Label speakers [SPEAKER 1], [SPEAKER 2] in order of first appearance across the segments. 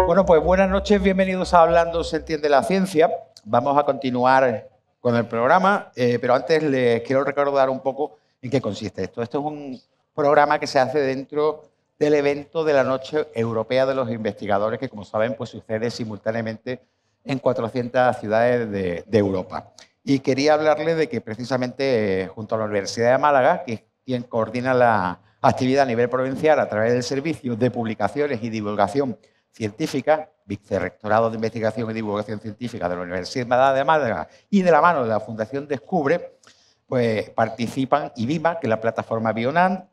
[SPEAKER 1] Bueno, pues buenas noches, bienvenidos a Hablando se entiende la ciencia. Vamos a continuar con el programa, pero antes les quiero recordar un poco en qué consiste esto. Esto es un programa que se hace dentro del evento de la Noche Europea de los Investigadores, que como saben, pues sucede simultáneamente en 400 ciudades de Europa. Y quería hablarles de que precisamente junto a la Universidad de Málaga, que es quien coordina la actividad a nivel provincial a través del Servicio de Publicaciones y Divulgación Científica, Vicerrectorado de Investigación y Divulgación Científica de la Universidad de Málaga y de la mano de la Fundación Descubre, pues participan IBIMA, que es la plataforma Bionan,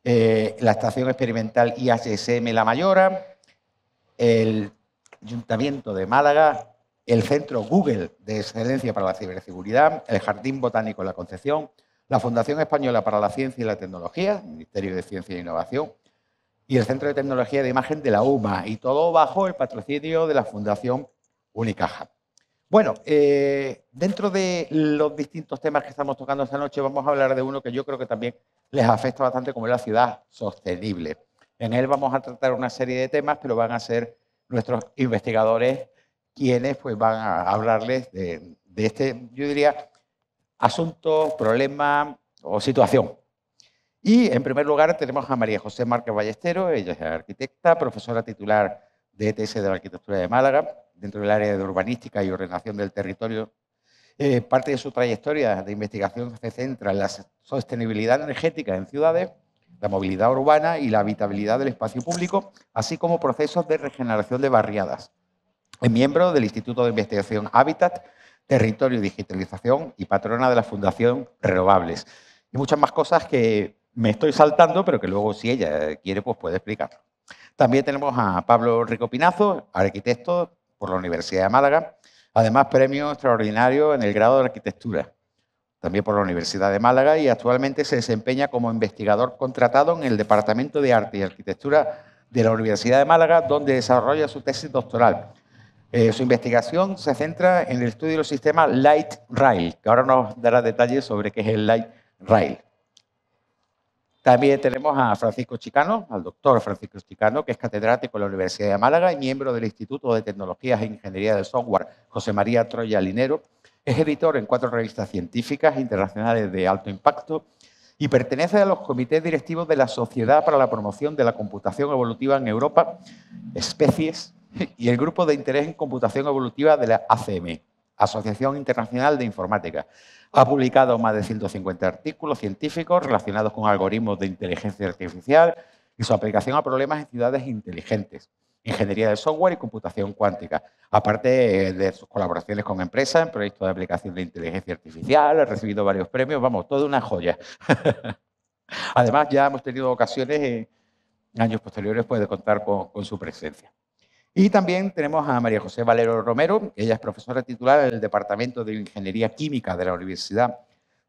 [SPEAKER 1] la Estación Experimental IHSM La Mayora, el Ayuntamiento de Málaga, el Centro Google de Excelencia para la Ciberseguridad, el Jardín Botánico La Concepción, la Fundación Española para la Ciencia y la Tecnología, el Ministerio de Ciencia e Innovación, y el Centro de Tecnología de Imagen de la UMA, y todo bajo el patrocinio de la Fundación Unicaja. Bueno, dentro de los distintos temas que estamos tocando esta noche, vamos a hablar de uno que yo creo que también les afecta bastante, como es la ciudad sostenible. En él vamos a tratar una serie de temas, pero van a ser nuestros investigadores quienes pues, van a hablarles de este, yo diría, asunto, problema o situación. Y, en primer lugar, tenemos a María José Márquez Ballesteros. Ella es arquitecta, profesora titular de ETS de la Arquitectura de Málaga, dentro del área de urbanística y ordenación del territorio. Parte de su trayectoria de investigación se centra en la sostenibilidad energética en ciudades, la movilidad urbana y la habitabilidad del espacio público, así como procesos de regeneración de barriadas. Es miembro del Instituto de Investigación Hábitat, Territorio y Digitalización y patrona de la Fundación Renovables. Y muchas más cosas que me estoy saltando, pero que luego, si ella quiere, pues puede explicar. También tenemos a Pablo Rico Pinazo, arquitecto por la Universidad de Málaga, además premio extraordinario en el grado de arquitectura, también por la Universidad de Málaga, y actualmente se desempeña como investigador contratado en el Departamento de Arte y Arquitectura de la Universidad de Málaga, donde desarrolla su tesis doctoral. Su investigación se centra en el estudio del sistema Light Rail, que ahora nos dará detalles sobre qué es el Light Rail. También tenemos a Francisco Chicano, al doctor Francisco Chicano, que es catedrático en la Universidad de Málaga y miembro del Instituto de Tecnologías e Ingeniería del Software José María Troya Linero. Es editor en 4 revistas científicas internacionales de alto impacto y pertenece a los comités directivos de la Sociedad para la Promoción de la Computación Evolutiva en Europa, Especies, y el Grupo de Interés en Computación Evolutiva de la ACM, Asociación Internacional de Informática. Ha publicado más de 150 artículos científicos relacionados con algoritmos de inteligencia artificial y su aplicación a problemas en ciudades inteligentes, ingeniería del software y computación cuántica. Aparte de sus colaboraciones con empresas en proyectos de aplicación de inteligencia artificial, ha recibido varios premios, vamos, toda una joya. Además, ya hemos tenido ocasiones en años posteriores de contar con su presencia. Y también tenemos a María José Valero Romero. Ella es profesora titular en el Departamento de Ingeniería Química de la Universidad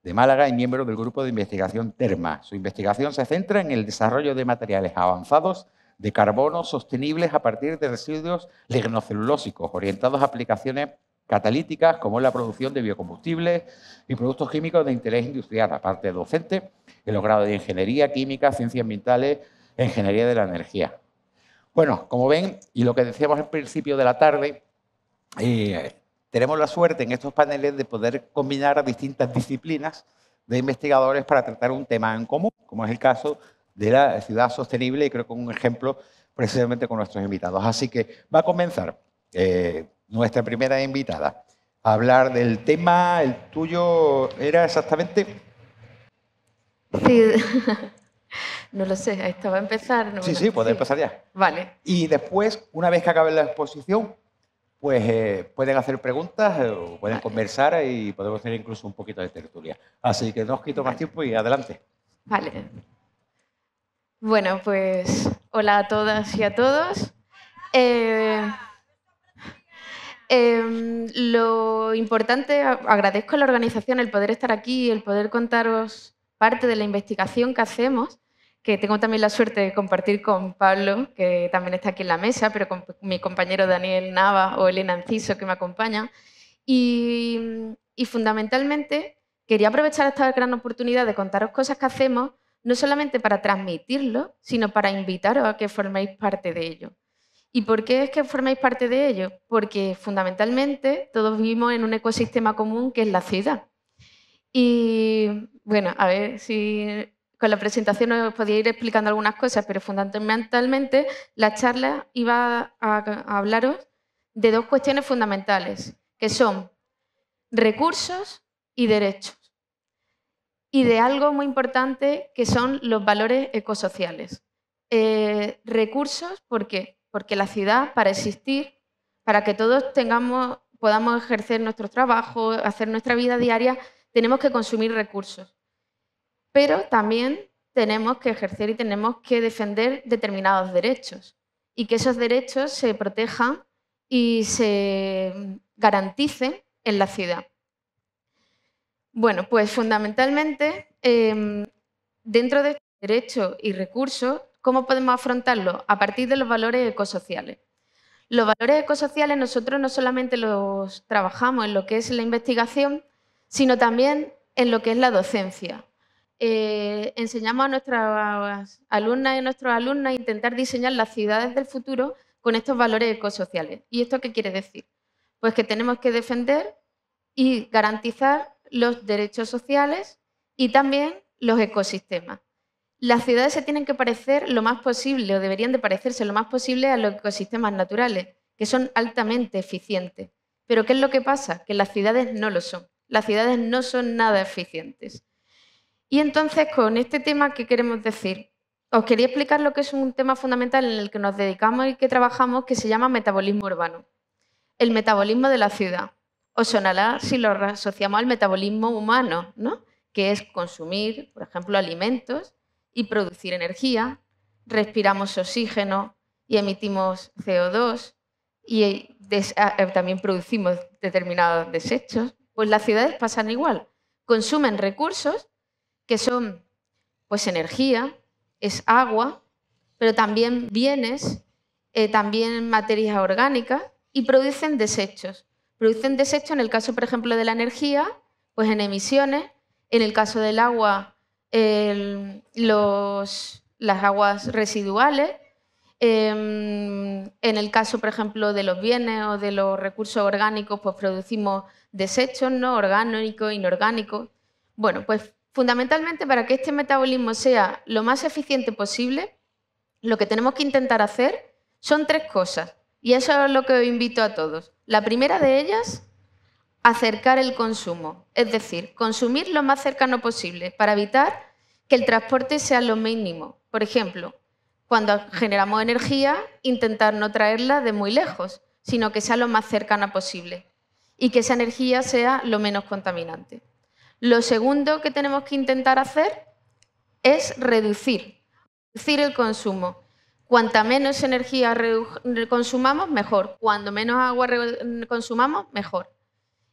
[SPEAKER 1] de Málaga y miembro del Grupo de Investigación TERMA. Su investigación se centra en el desarrollo de materiales avanzados de carbono sostenibles a partir de residuos lignocelulósicos, orientados a aplicaciones catalíticas como la producción de biocombustibles y productos químicos de interés industrial, aparte de docente en los grados de Ingeniería Química, Ciencias Ambientales e Ingeniería de la Energía. Bueno, como ven, y lo que decíamos al principio de la tarde, tenemos la suerte en estos paneles de poder combinar a distintas disciplinas de investigadores para tratar un tema en común, como es el caso de la ciudad sostenible, y creo que un ejemplo precisamente con nuestros invitados. Así que va a comenzar nuestra primera invitada a hablar del tema. El tuyo era exactamente...
[SPEAKER 2] Sí. No lo sé, ¿esto va a empezar? No,
[SPEAKER 1] sí, puede empezar ya.
[SPEAKER 2] Vale.
[SPEAKER 1] Y después, una vez que acabe la exposición, pues pueden hacer preguntas o pueden conversar y podemos tener incluso un poquito de tertulia. Así que no os quito más tiempo y adelante.
[SPEAKER 2] Vale. Bueno, pues hola a todas y a todos. Lo importante, agradezco a la organización el poder estar aquí y el poder contaros parte de la investigación que hacemos, que tengo también la suerte de compartir con Pablo, que también está aquí en la mesa, pero con mi compañero Daniel Nava o Elena Enciso, que me acompañan. Y fundamentalmente quería aprovechar esta gran oportunidad de contaros cosas que hacemos, no solamente para transmitirlo, sino para invitaros a que forméis parte de ello. ¿Y por qué es que forméis parte de ello? Porque fundamentalmente todos vivimos en un ecosistema común que es la ciudad. Y bueno, a ver si con la presentación os podía ir explicando algunas cosas, pero fundamentalmente la charla iba a hablaros de dos cuestiones fundamentales, que son recursos y derechos. Y de algo muy importante que son los valores ecosociales. Recursos, ¿por qué? Porque la ciudad, para existir, para que todos podamos ejercer nuestro trabajo, hacer nuestra vida diaria, tenemos que consumir recursos. Pero también tenemos que ejercer y tenemos que defender determinados derechos y que esos derechos se protejan y se garanticen en la ciudad. Bueno, pues fundamentalmente, dentro de derechos y recursos, ¿cómo podemos afrontarlo? A partir de los valores ecosociales. Los valores ecosociales nosotros no solamente los trabajamos en lo que es la investigación, sino también en lo que es la docencia. Enseñamos a nuestras alumnas y a nuestros alumnos a intentar diseñar las ciudades del futuro con estos valores ecosociales. ¿Y esto qué quiere decir? Pues que tenemos que defender y garantizar los derechos sociales y también los ecosistemas. Las ciudades se tienen que parecer lo más posible, o deberían de parecerse lo más posible a los ecosistemas naturales, que son altamente eficientes. Pero ¿qué es lo que pasa? Que las ciudades no lo son. Las ciudades no son nada eficientes. Y entonces, con este tema, ¿qué queremos decir? Os quería explicar lo que es un tema fundamental en el que nos dedicamos y que trabajamos, que se llama metabolismo urbano. El metabolismo de la ciudad. Os sonará si lo asociamos al metabolismo humano, ¿no? Que es consumir, por ejemplo, alimentos y producir energía, respiramos oxígeno y emitimos CO2 y también producimos determinados desechos. Pues las ciudades pasan igual, consumen recursos que son pues energía, es agua, pero también bienes, también materias orgánicas y producen desechos. Producen desechos en el caso, por ejemplo, de la energía, pues en emisiones, en el caso del agua, las aguas residuales, en el caso, por ejemplo, de los bienes o de los recursos orgánicos, pues producimos desechos, ¿no? Orgánicos, inorgánicos. Bueno, pues fundamentalmente para que este metabolismo sea lo más eficiente posible, lo que tenemos que intentar hacer son tres cosas. Y eso es lo que os invito a todos. La primera de ellas, acercar el consumo, es decir, consumir lo más cercano posible para evitar que el transporte sea lo mínimo. Por ejemplo, cuando generamos energía, intentar no traerla de muy lejos, sino que sea lo más cercana posible y que esa energía sea lo menos contaminante. Lo segundo que tenemos que intentar hacer es reducir el consumo. Cuanta menos energía consumamos, mejor. Cuando menos agua consumamos, mejor.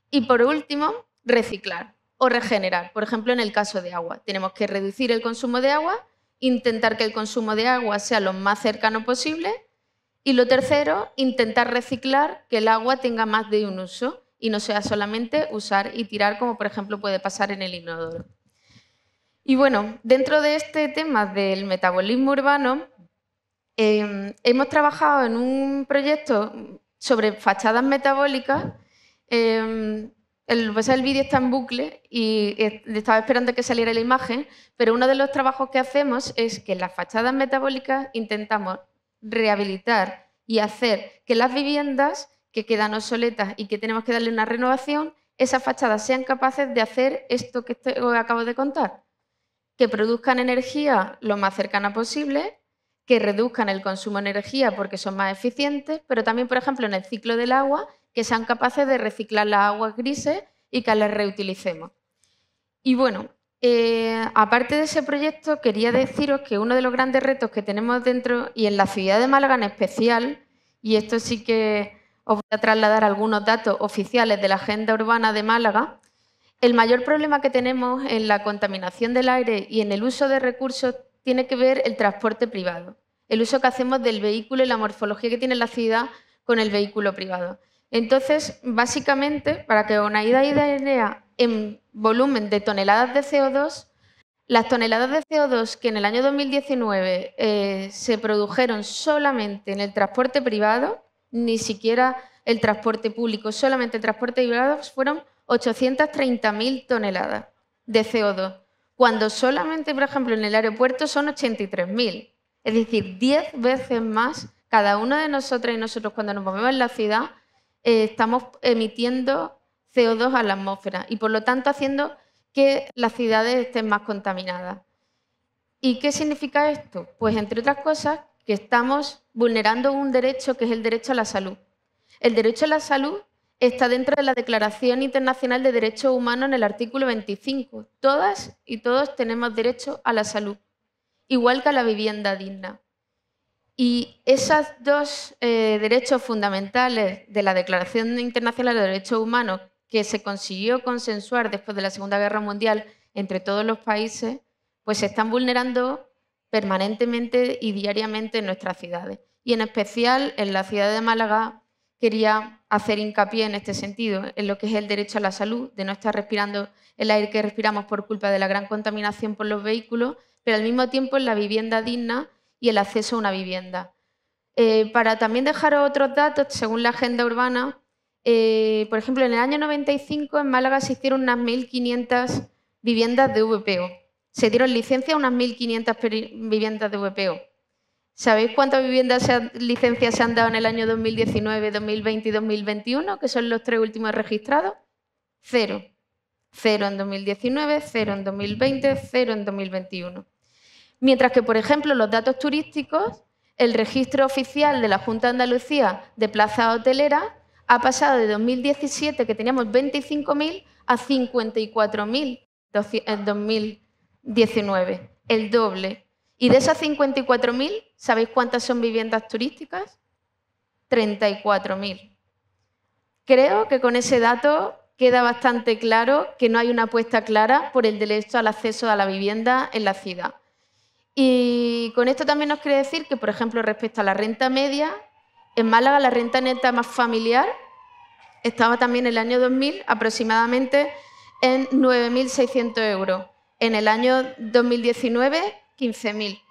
[SPEAKER 2] Y por último, reciclar o regenerar. Por ejemplo, en el caso de agua, tenemos que reducir el consumo de agua, intentar que el consumo de agua sea lo más cercano posible. Y lo tercero, intentar reciclar, que el agua tenga más de un uso y no sea solamente usar y tirar, como por ejemplo puede pasar en el inodoro. Y bueno, dentro de este tema del metabolismo urbano, hemos trabajado en un proyecto sobre fachadas metabólicas. El vídeo está en bucle y estaba esperando que saliera la imagen, pero uno de los trabajos que hacemos es que en las fachadas metabólicas intentamos rehabilitar y hacer que las viviendas que quedan obsoletas y que tenemos que darle una renovación, esas fachadas sean capaces de hacer esto que os acabo de contar, que produzcan energía lo más cercana posible, que reduzcan el consumo de energía porque son más eficientes, pero también, por ejemplo, en el ciclo del agua, que sean capaces de reciclar las aguas grises y que las reutilicemos. Y bueno, aparte de ese proyecto, quería deciros que uno de los grandes retos que tenemos dentro, y en la ciudad de Málaga en especial, y esto sí que os voy a trasladar algunos datos oficiales de la Agenda Urbana de Málaga, el mayor problema que tenemos en la contaminación del aire y en el uso de recursos tiene que ver el transporte privado, el uso que hacemos del vehículo y la morfología que tiene la ciudad con el vehículo privado. Entonces, básicamente, para que os hagáis idea, en volumen de toneladas de CO2, las toneladas de CO2 que en el año 2019 se produjeron solamente en el transporte privado, ni siquiera el transporte público, solamente el transporte privado, fueron 830.000 toneladas de CO2, cuando solamente, por ejemplo, en el aeropuerto son 83.000. Es decir, 10 veces más cada uno de nosotras y nosotros cuando nos movemos en la ciudad estamos emitiendo CO2 a la atmósfera y por lo tanto haciendo que las ciudades estén más contaminadas. ¿Y qué significa esto? Pues entre otras cosas que estamos vulnerando un derecho que es el derecho a la salud. El derecho a la salud está dentro de la Declaración Internacional de Derechos Humanos en el artículo 25. Todas y todos tenemos derecho a la salud, igual que a la vivienda digna. Y esos dos derechos fundamentales de la Declaración Internacional de Derechos Humanos que se consiguió consensuar después de la Segunda Guerra Mundial entre todos los países, pues se están vulnerando permanentemente y diariamente en nuestras ciudades. Y en especial en la ciudad de Málaga quería hacer hincapié en este sentido, en lo que es el derecho a la salud, de no estar respirando el aire que respiramos por culpa de la gran contaminación por los vehículos, pero al mismo tiempo en la vivienda digna y el acceso a una vivienda. Para también dejaros otros datos, según la agenda urbana, por ejemplo, en el año 95 en Málaga se hicieron unas 1.500 viviendas de VPO. Se dieron licencia a unas 1.500 viviendas de VPO. ¿Sabéis cuántas licencias se han dado en el año 2019, 2020 y 2021, que son los 3 últimos registrados? 0. 0 en 2019, 0 en 2020, 0 en 2021. Mientras que, por ejemplo, los datos turísticos, el registro oficial de la Junta de Andalucía de plazas hoteleras ha pasado de 2017, que teníamos 25.000, a 54.000 en 2019, el doble. Y de esas 54.000, ¿sabéis cuántas son viviendas turísticas? 34.000. Creo que con ese dato queda bastante claro que no hay una apuesta clara por el derecho al acceso a la vivienda en la ciudad. Y con esto también nos quiere decir que, por ejemplo, respecto a la renta media, en Málaga la renta neta más familiar estaba también en el año 2000 aproximadamente en 9.600 euros. En el año 2019, 15.000.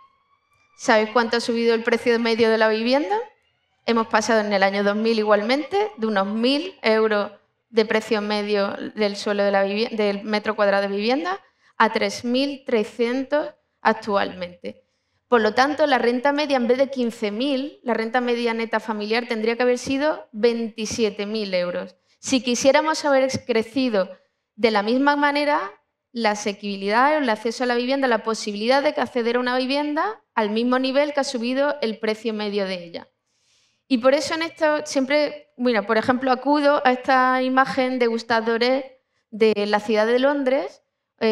[SPEAKER 2] ¿Sabéis cuánto ha subido el precio medio de la vivienda? Hemos pasado en el año 2000 igualmente de unos 1.000 euros de precio medio del suelo de del metro cuadrado de vivienda a 3.300 actualmente. Por lo tanto, la renta media, en vez de 15.000, la renta media neta familiar tendría que haber sido 27.000 euros. Si quisiéramos haber crecido de la misma manera, la asequibilidad, el acceso a la vivienda, la posibilidad de acceder a una vivienda al mismo nivel que ha subido el precio medio de ella. Y por eso en esto siempre, bueno, por ejemplo, acudo a esta imagen de Gustave Doré de la ciudad de Londres,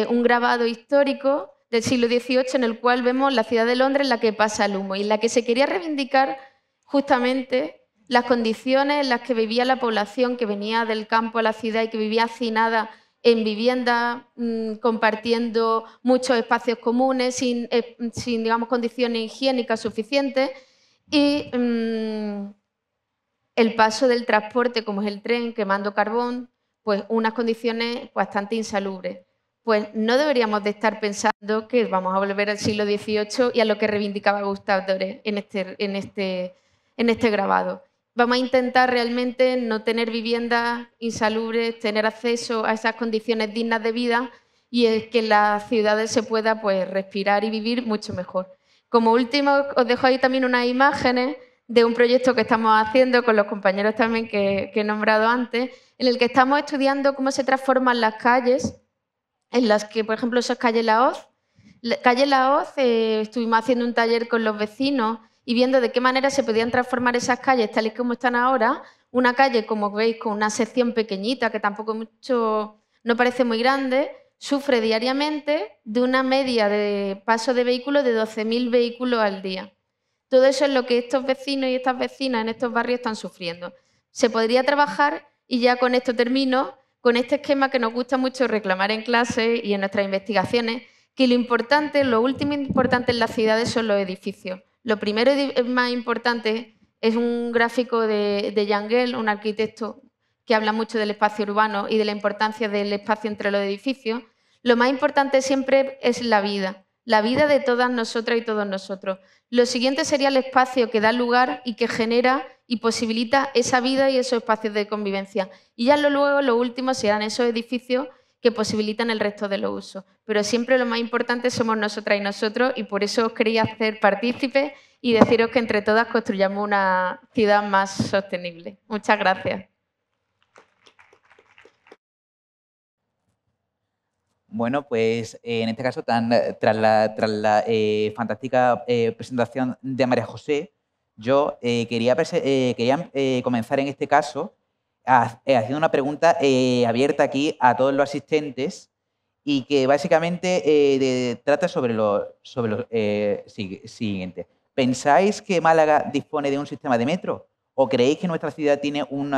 [SPEAKER 2] un grabado histórico del siglo XVIII en el cual vemos la ciudad de Londres en la que pasa el humo y en la que se quería reivindicar justamente las condiciones en las que vivía la población que venía del campo a la ciudad y que vivía hacinada en viviendas, compartiendo muchos espacios comunes, sin digamos, condiciones higiénicas suficientes y el paso del transporte, como es el tren, quemando carbón, pues unas condiciones bastante insalubres. Pues no deberíamos de estar pensando que vamos a volver al siglo XVIII y a lo que reivindicaba Gustave Doré en este grabado. Vamos a intentar realmente no tener viviendas insalubres, tener acceso a esas condiciones dignas de vida y es que en las ciudades se pueda pues, respirar y vivir mucho mejor. Como último, os dejo ahí también unas imágenes de un proyecto que estamos haciendo con los compañeros también que he nombrado antes, en el que estamos estudiando cómo se transforman las calles, en las que, por ejemplo, esa es calle La Hoz. Calle La Hoz, estuvimos haciendo un taller con los vecinos y viendo de qué manera se podían transformar esas calles tal y como están ahora. Una calle, como veis, con una sección pequeñita, que tampoco mucho, no parece muy grande, sufre diariamente de una media de paso de vehículos de 12.000 vehículos al día. Todo eso es lo que estos vecinos y estas vecinas en estos barrios están sufriendo. Se podría trabajar, y ya con esto termino, con este esquema que nos gusta mucho reclamar en clase y en nuestras investigaciones, que lo último importante en las ciudades son los edificios. Lo primero y más importante Es un gráfico de Yangel, un arquitecto que habla mucho del espacio urbano y de la importancia del espacio entre los edificios. Lo más importante siempre es la vida de todas nosotras y todos nosotros. Lo siguiente sería el espacio que da lugar y que genera y posibilita esa vida y esos espacios de convivencia. Y ya luego, lo último, serán esos edificios que posibilitan el resto de los usos. Pero siempre lo más importante somos nosotras y nosotros, y por eso os quería hacer partícipes y deciros que entre todas construyamos una ciudad más sostenible. Muchas gracias.
[SPEAKER 3] Bueno, pues en este caso, tras la fantástica presentación de María José, yo quería comenzar en este caso haciendo una pregunta abierta aquí a todos los asistentes y que básicamente trata sobre lo siguiente. ¿Pensáis que Málaga dispone de un sistema de metro? ¿O creéis que nuestra ciudad tiene un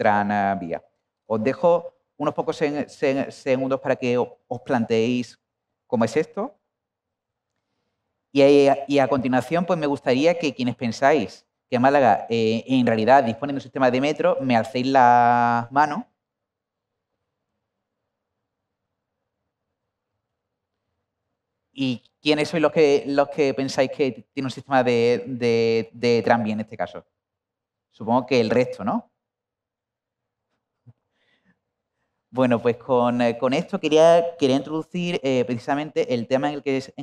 [SPEAKER 3] tranvía? Os dejo unos pocos segundos para que os planteéis cómo es esto. Y a continuación, pues me gustaría que quienes pensáis que Málaga en realidad dispone de un sistema de metro, me alcéis la mano. ¿Y quiénes sois los que pensáis que tiene un sistema de tranvía en este caso? Supongo que el resto, ¿no? Bueno, pues con esto quería introducir precisamente el tema en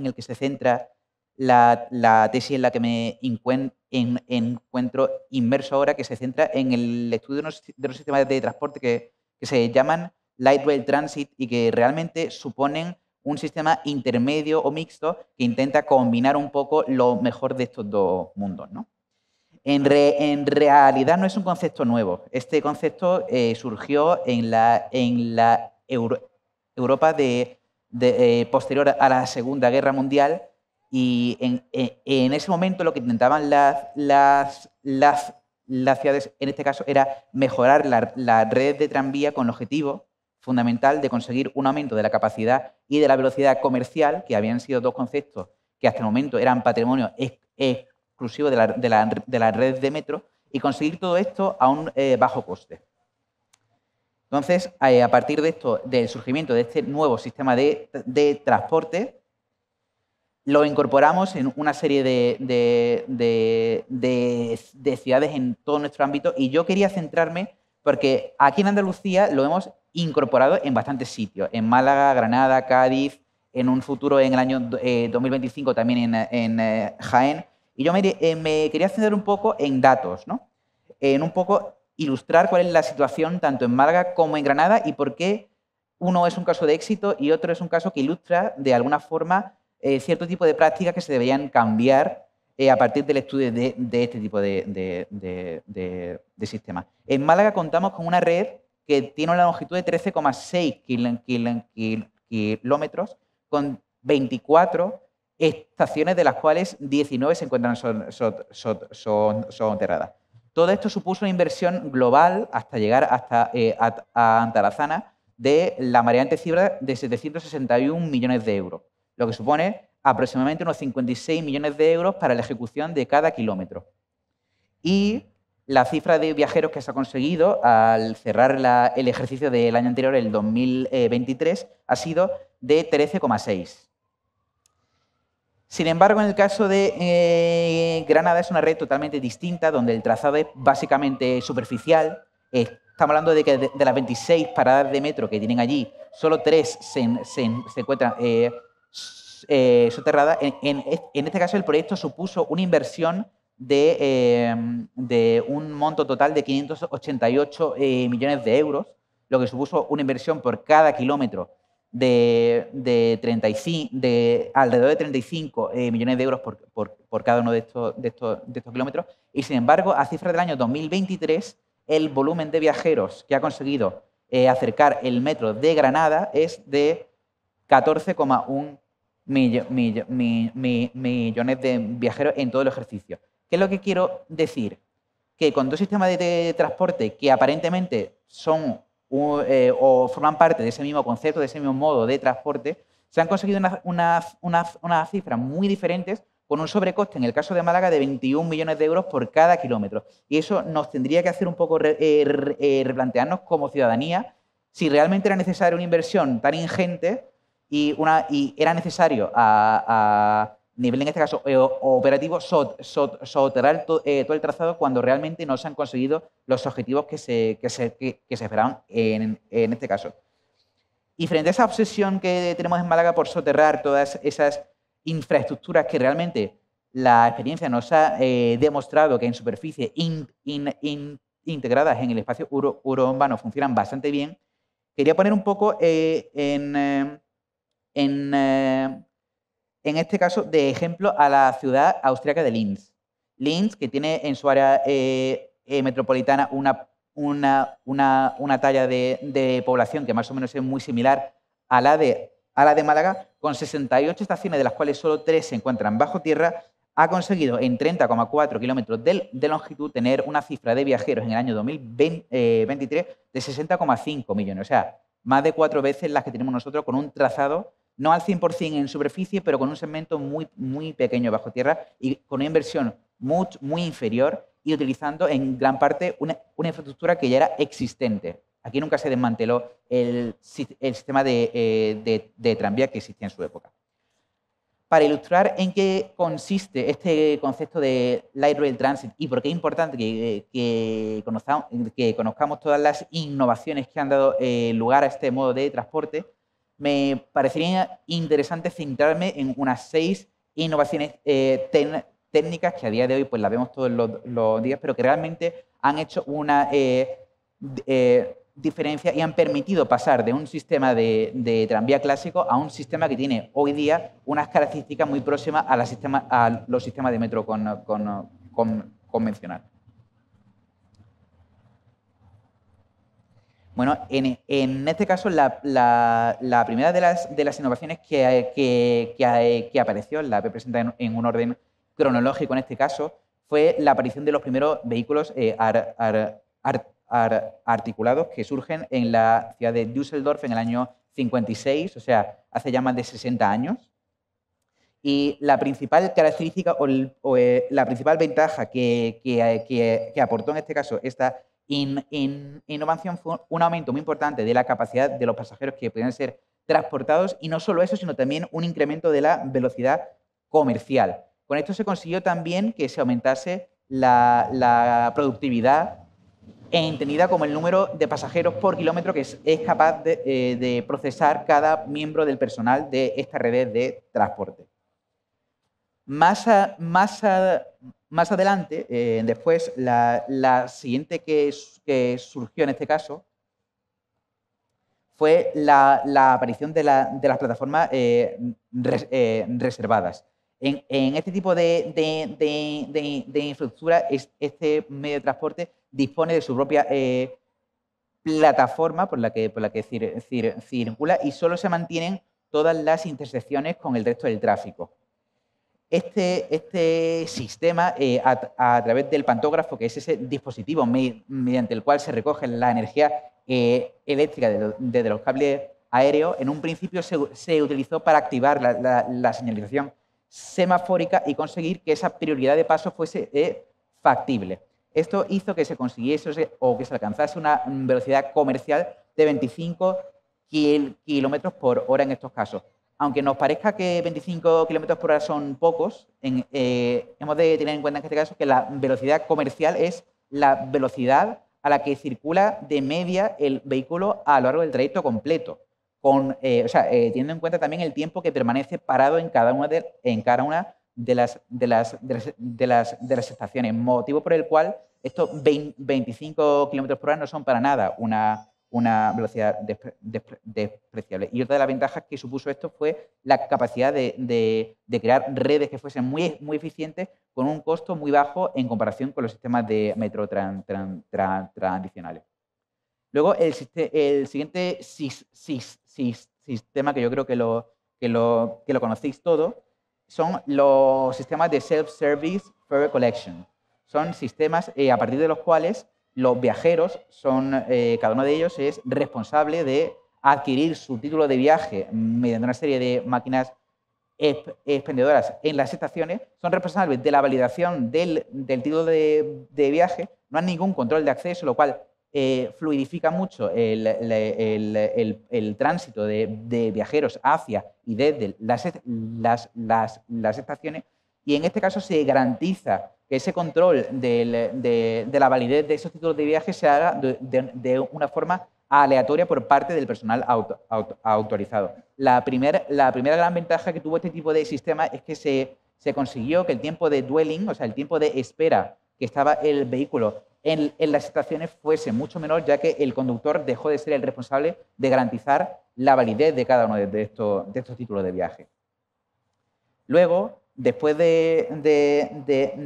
[SPEAKER 3] el que se centra la tesis en la que me encuentro inmerso ahora, que se centra en el estudio de los sistemas de transporte que se llaman Light Rail Transit y que realmente suponen un sistema intermedio o mixto que intenta combinar un poco lo mejor de estos dos mundos, ¿no? En realidad no es un concepto nuevo. Este concepto surgió en la Europa posterior a la Segunda Guerra Mundial y en ese momento lo que intentaban las ciudades, en este caso, era mejorar la red de tranvía con el objetivo fundamental de conseguir un aumento de la capacidad y de la velocidad comercial, que habían sido dos conceptos que hasta el momento eran patrimonio exclusivo de la red de metro, y conseguir todo esto a un bajo coste. Entonces, a partir de esto, del surgimiento de este nuevo sistema de transporte, lo incorporamos en una serie de ciudades en todo nuestro ámbito, y yo quería centrarme porque aquí en Andalucía lo hemos incorporado en bastantes sitios, en Málaga, Granada, Cádiz, en un futuro en el año 2025 también en Jaén. Y yo me quería centrar un poco en datos, ¿no? En un poco ilustrar cuál es la situación tanto en Málaga como en Granada y por qué uno es un caso de éxito y otro es un caso que ilustra de alguna forma cierto tipo de prácticas que se deberían cambiar a partir del estudio de este tipo de sistemas. En Málaga contamos con una red que tiene una longitud de 13,6 kilómetros con 24 estaciones, de las cuales 19 se encuentran soterradas. Todo esto supuso una inversión global hasta llegar a Antalazana de la mareante cifra de 761 millones de euros, lo que supone aproximadamente unos 56 millones de euros para la ejecución de cada kilómetro. Y la cifra de viajeros que se ha conseguido al cerrar el ejercicio del año anterior, el 2023, ha sido de 13,6. Sin embargo, en el caso de Granada es una red totalmente distinta, donde el trazado es básicamente superficial. Estamos hablando de que de las 26 paradas de metro que tienen allí, solo 3 se encuentran soterradas. En este caso, el proyecto supuso una inversión de un monto total de 588 millones de euros, lo que supuso una inversión por cada kilómetro de alrededor de 35 millones de euros por cada uno de estos kilómetros. Y sin embargo, a cifras del año 2023, el volumen de viajeros que ha conseguido acercar el metro de Granada es de 14,1 millones de viajeros en todo el ejercicio. ¿Qué es lo que quiero decir? Que con dos sistemas de transporte que aparentemente son o forman parte de ese mismo concepto, de ese mismo modo de transporte, se han conseguido unas cifras muy diferentes con un sobrecoste, en el caso de Málaga, de 21 millones de euros por cada kilómetro. Y eso nos tendría que hacer un poco replantearnos como ciudadanía si realmente era necesaria una inversión tan ingente y era necesario a nivel, en este caso, operativo, soterrar todo el trazado cuando realmente no se han conseguido los objetivos que se esperaban en este caso. Y frente a esa obsesión que tenemos en Málaga por soterrar todas esas infraestructuras que realmente la experiencia nos ha demostrado que en superficie integradas en el espacio urbano funcionan bastante bien, quería poner un poco en este caso de ejemplo a la ciudad austríaca de Linz. Linz, que tiene en su área metropolitana una talla de población que más o menos es muy similar a la de Málaga, con 68 estaciones, de las cuales solo 3 se encuentran bajo tierra, ha conseguido en 30,4 kilómetros de longitud tener una cifra de viajeros en el año 2023 de 60,5 millones. O sea, más de 4 veces las que tenemos nosotros, con un trazado no al 100% en superficie, pero con un segmento muy pequeño bajo tierra y con una inversión muy inferior y utilizando en gran parte una infraestructura que ya era existente. Aquí nunca se desmanteló el sistema de tranvía que existía en su época. Para ilustrar en qué consiste este concepto de Light Rail Transit y por qué es importante que conozcamos todas las innovaciones que han dado lugar a este modo de transporte, me parecería interesante centrarme en unas 6 innovaciones técnicas que a día de hoy pues las vemos todos los días, pero que realmente han hecho una diferencia y han permitido pasar de un sistema de tranvía clásico a un sistema que tiene hoy día unas características muy próximas a los sistemas de metro convencional. Bueno, en este caso, la primera de las innovaciones que apareció, la voy a presentar en un orden cronológico en este caso, fue la aparición de los primeros vehículos articulados que surgen en la ciudad de Düsseldorf en el año 56, o sea, hace ya más de 60 años. Y la principal característica o la principal ventaja que aportó en este caso esta innovación fue un aumento muy importante de la capacidad de los pasajeros que podían ser transportados y no solo eso, sino también un incremento de la velocidad comercial. Con esto se consiguió también que se aumentase la productividad entendida como el número de pasajeros por kilómetro que es capaz de procesar cada miembro del personal de estas redes de transporte. Más adelante, después, la siguiente que surgió en este caso fue la aparición de las plataformas reservadas. En este tipo de infraestructura, este medio de transporte dispone de su propia plataforma por la que circula y solo se mantienen todas las intersecciones con el resto del tráfico. Este sistema, a través del pantógrafo, que es ese dispositivo mediante el cual se recoge la energía eléctrica desde los cables aéreos, en un principio se utilizó para activar la señalización semafórica y conseguir que esa prioridad de paso fuese factible. Esto hizo que se consiguiese o que se alcanzase una velocidad comercial de 25 kilómetros por hora en estos casos. Aunque nos parezca que 25 kilómetros por hora son pocos, hemos de tener en cuenta en este caso que la velocidad comercial es la velocidad a la que circula de media el vehículo a lo largo del trayecto completo, teniendo en cuenta también el tiempo que permanece parado en cada una de las estaciones, motivo por el cual estos 25 kilómetros por hora no son para nada una velocidad despreciable. Y otra de las ventajas que supuso esto fue la capacidad de crear redes que fuesen muy eficientes con un costo muy bajo en comparación con los sistemas de metro tradicionales. Luego, el siguiente sistema que yo creo que lo conocéis todos son los sistemas de Self-Service Fare Collection. Son sistemas a partir de los cuales los viajeros cada uno de ellos es responsable de adquirir su título de viaje mediante una serie de máquinas expendedoras en las estaciones son responsables de la validación del título de viaje, no hay ningún control de acceso, lo cual fluidifica mucho el tránsito de viajeros hacia y desde las estaciones, y en este caso se garantiza que ese control de la validez de esos títulos de viaje se haga de una forma aleatoria por parte del personal autorizado. La primera gran ventaja que tuvo este tipo de sistema es que se consiguió que el tiempo de dwelling, o sea, el tiempo de espera que estaba el vehículo en las estaciones fuese mucho menor, ya que el conductor dejó de ser el responsable de garantizar la validez de cada uno de estos títulos de viaje. Luego, después de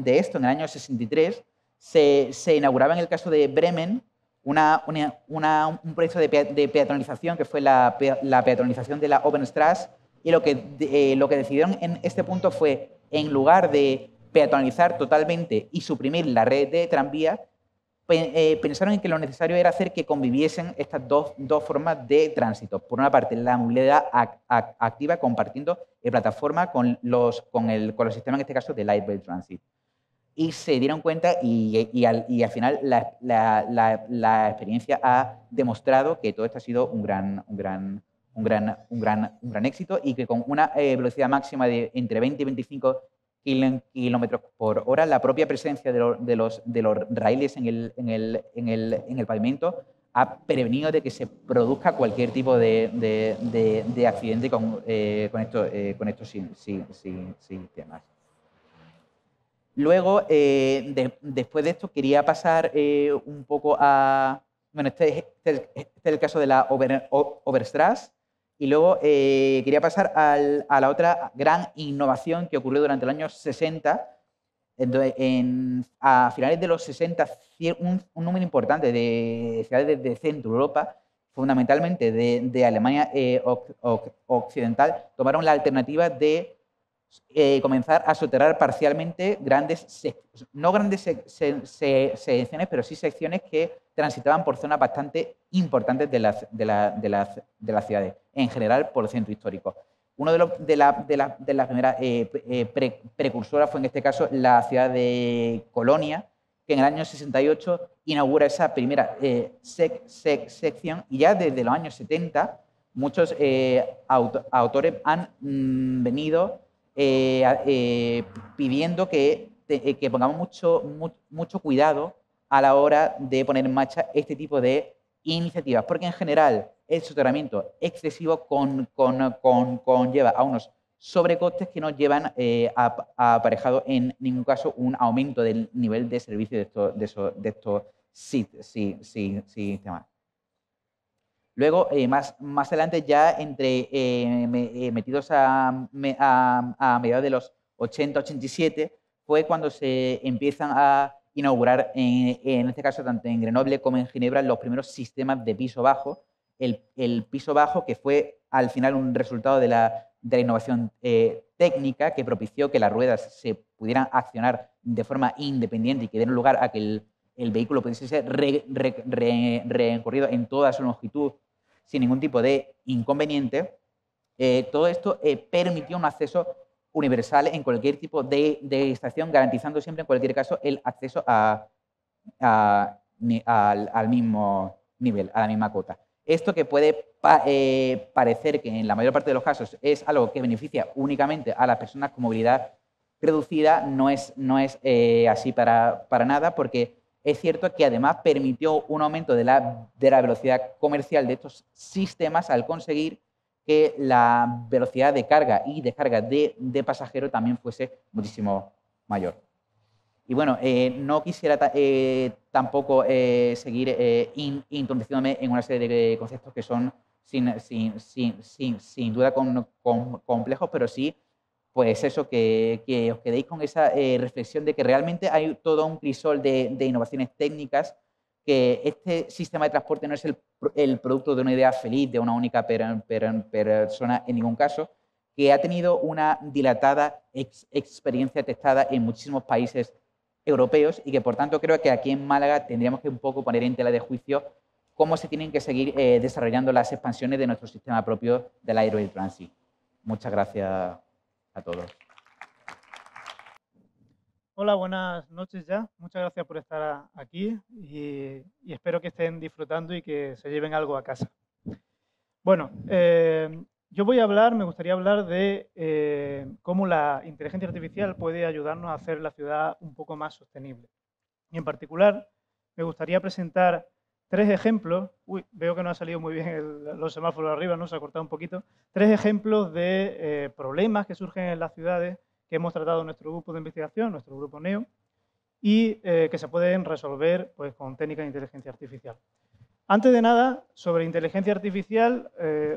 [SPEAKER 3] esto, en el año 63, se inauguraba en el caso de Bremen un proyecto de peatonalización, que fue la peatonalización de la Oberstraße, y lo que decidieron en este punto fue, en lugar de peatonalizar totalmente y suprimir la red de tranvía, pensaron en que lo necesario era hacer que conviviesen estas dos formas de tránsito. Por una parte, la movilidad activa, compartiendo plataforma con los sistemas, en este caso, de Light Rail Transit. Y se dieron cuenta y al final la experiencia ha demostrado que todo esto ha sido un gran éxito, y que con una velocidad máxima de entre 20 y 25 kilómetros por hora, la propia presencia de los raíles en el pavimento ha prevenido de que se produzca cualquier tipo de accidente con estos sistemas. Luego, después de esto, quería pasar un poco a... Bueno, este es el caso de la Oberstraße. Y luego quería pasar a la otra gran innovación que ocurrió durante los años 60. A finales de los 60, un número importante de ciudades de Centro Europa, fundamentalmente de Alemania Occidental, tomaron la alternativa de comenzar a soterrar parcialmente no grandes secciones, pero sí secciones que transitaban por zonas bastante importantes de las ciudades, en general por el centro histórico. Uno de las primeras precursoras fue, en este caso, la ciudad de Colonia, que en el año 68 inaugura esa primera sección, y ya desde los años 70 muchos autores han venido pidiendo que pongamos mucho cuidado a la hora de poner en marcha este tipo de iniciativas, porque en general el soterramiento excesivo conlleva a unos sobrecostes que no llevan aparejado en ningún caso un aumento del nivel de servicio de estos sistemas. Luego, más adelante, ya metidos a mediados de los 80-87, fue cuando se empiezan a inaugurar, en este caso, tanto en Grenoble como en Ginebra, los primeros sistemas de piso bajo. El piso bajo, que fue al final un resultado de la innovación técnica, que propició que las ruedas se pudieran accionar de forma independiente y que dieron lugar a que el vehículo pudiese ser recorrido en toda su longitud sin ningún tipo de inconveniente. Todo esto permitió un acceso universal en cualquier tipo de estación, garantizando siempre, en cualquier caso, el acceso al mismo nivel, a la misma cota. Esto, que puede parecer que en la mayor parte de los casos es algo que beneficia únicamente a las personas con movilidad reducida, no es así para nada, porque es cierto que además permitió un aumento de la velocidad comercial de estos sistemas, al conseguir que la velocidad de carga y descarga de pasajeros también fuese muchísimo mayor. Y bueno, no quisiera tampoco seguir introduciéndome en una serie de conceptos que son sin duda complejos, pero sí, pues eso, que os quedéis con esa reflexión de que realmente hay todo un crisol de innovaciones técnicas, que este sistema de transporte no es el producto de una idea feliz de una única persona en ningún caso, que ha tenido una dilatada experiencia testada en muchísimos países europeos, y que por tanto creo que aquí en Málaga tendríamos que un poco poner en tela de juicio cómo se tienen que seguir desarrollando las expansiones de nuestro sistema propio del Air Rail Transit. Muchas gracias. a todos.
[SPEAKER 4] Hola, buenas noches ya. Muchas gracias por estar aquí y espero que estén disfrutando y que se lleven algo a casa. Bueno, yo me gustaría hablar de cómo la inteligencia artificial puede ayudarnos a hacer la ciudad un poco más sostenible. Y en particular, me gustaría presentar 3 ejemplos. Uy, veo que no ha salido muy bien los semáforos arriba, ¿no? Se ha cortado un poquito. 3 ejemplos de problemas que surgen en las ciudades que hemos tratado en nuestro grupo de investigación, nuestro grupo NEO, y que se pueden resolver pues, con técnicas de inteligencia artificial. Antes de nada, sobre inteligencia artificial,